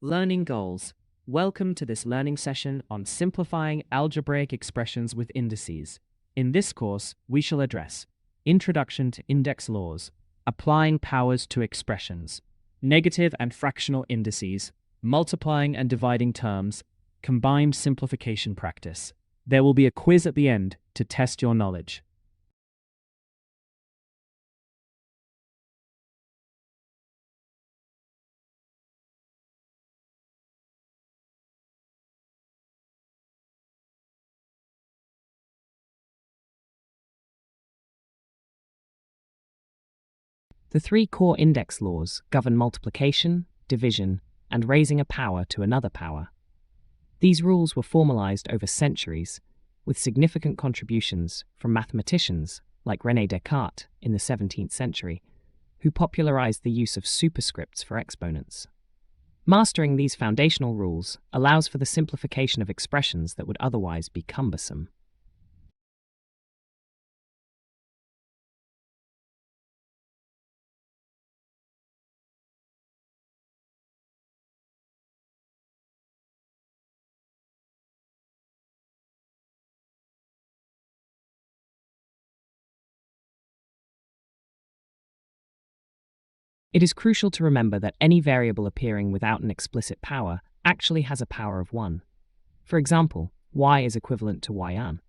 Learning goals. Welcome to this learning session on simplifying algebraic expressions with indices. In this course, we shall address Introduction to Index Laws, Applying Powers to Expressions, Negative and Fractional Indices, Multiplying and Dividing Terms, Combined Simplification Practice. There will be a quiz at the end to test your knowledge. The three core index laws govern multiplication, division, and raising a power to another power. These rules were formalized over centuries, with significant contributions from mathematicians like René Descartes in the 17th century, who popularized the use of superscripts for exponents. Mastering these foundational rules allows for the simplification of expressions that would otherwise be cumbersome. It is crucial to remember that any variable appearing without an explicit power actually has a power of 1. For example, y is equivalent to yn.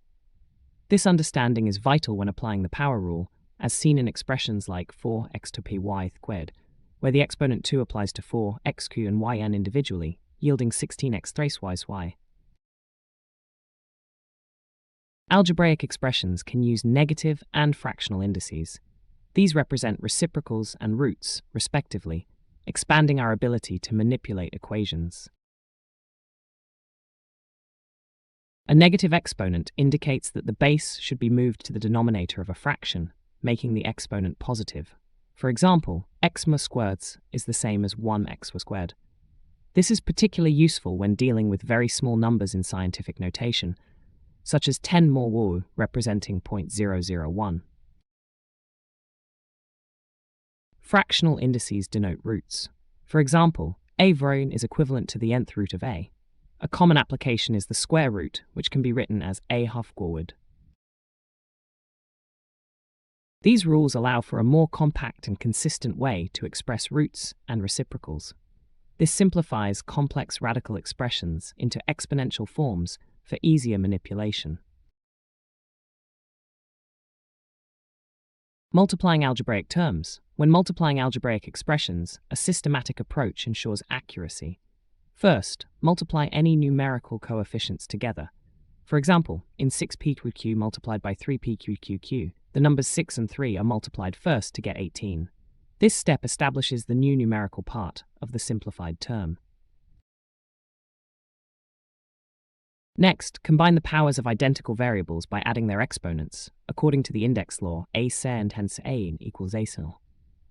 This understanding is vital when applying the power rule, as seen in expressions like 4x to p y squared, where the exponent 2 applies to 4xq and yn individually, yielding 16x thrice y. Algebraic expressions can use negative and fractional indices. These represent reciprocals and roots, respectively, expanding our ability to manipulate equations. A negative exponent indicates that the base should be moved to the denominator of a fraction, making the exponent positive. For example, x squared is the same as 1x squared. This is particularly useful when dealing with very small numbers in scientific notation, such as 10 more representing 0.001. Fractional indices denote roots. For example, a vrone is equivalent to the nth root of a. A common application is the square root, which can be written as a half forward. These rules allow for a more compact and consistent way to express roots and reciprocals. This simplifies complex radical expressions into exponential forms for easier manipulation. Multiplying algebraic terms. When multiplying algebraic expressions, a systematic approach ensures accuracy. First, multiply any numerical coefficients together. For example, in 6pq multiplied by 3pqqq, the numbers 6 and 3 are multiplied first to get 18. This step establishes the new numerical part of the simplified term. Next, combine the powers of identical variables by adding their exponents. According to the index law, a and hence a equals a.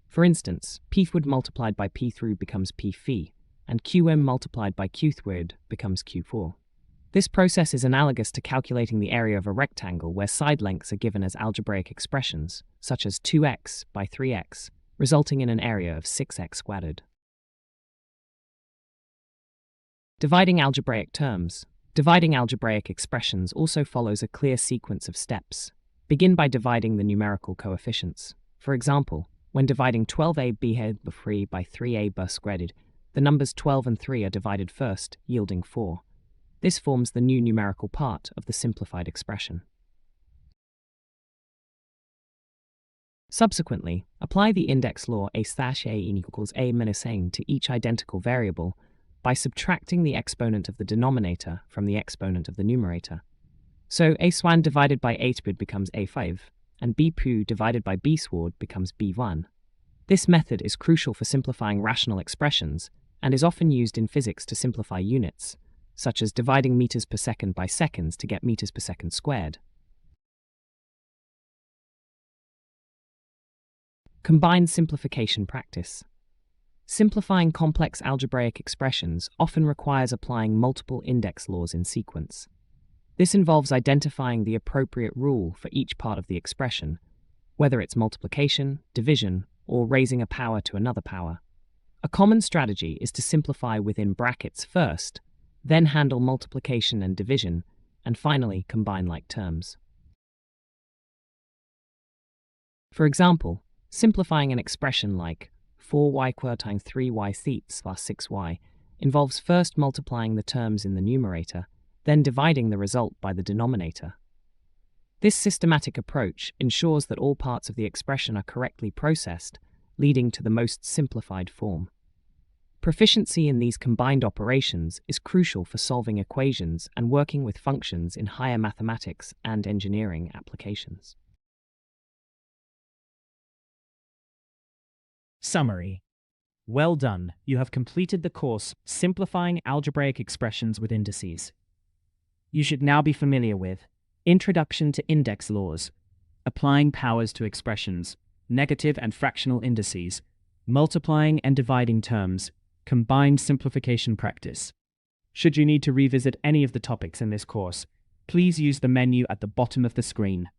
For instance, p multiplied by p becomes p phi, and qm multiplied by q becomes q4. This process is analogous to calculating the area of a rectangle where side lengths are given as algebraic expressions, such as 2x by 3x, resulting in an area of 6x squared. Dividing algebraic terms. Dividing algebraic expressions also follows a clear sequence of steps. Begin by dividing the numerical coefficients. For example, when dividing 12a b by 3a b squared, the numbers 12 and 3 are divided first, yielding 4. This forms the new numerical part of the simplified expression. Subsequently, apply the index law a equals a minus n to each identical variable by subtracting the exponent of the denominator from the exponent of the numerator. So a swan divided by a becomes a5, and b divided by b becomes b1. This method is crucial for simplifying rational expressions and is often used in physics to simplify units, such as dividing meters per second by seconds to get meters per second squared. Combined simplification practice. Simplifying complex algebraic expressions often requires applying multiple index laws in sequence. This involves identifying the appropriate rule for each part of the expression, whether it's multiplication, division, or raising a power to another power. A common strategy is to simplify within brackets first, then handle multiplication and division, and finally combine like terms. For example, simplifying an expression like 4y² times 3y seats plus 6y involves first multiplying the terms in the numerator, then dividing the result by the denominator. This systematic approach ensures that all parts of the expression are correctly processed, leading to the most simplified form. Proficiency in these combined operations is crucial for solving equations and working with functions in higher mathematics and engineering applications. Summary. Well done, you have completed the course Simplifying Algebraic Expressions with Indices. You should now be familiar with Introduction to Index Laws, Applying Powers to Expressions, Negative and Fractional Indices, Multiplying and Dividing Terms, Combined Simplification Practice. Should you need to revisit any of the topics in this course, please use the menu at the bottom of the screen.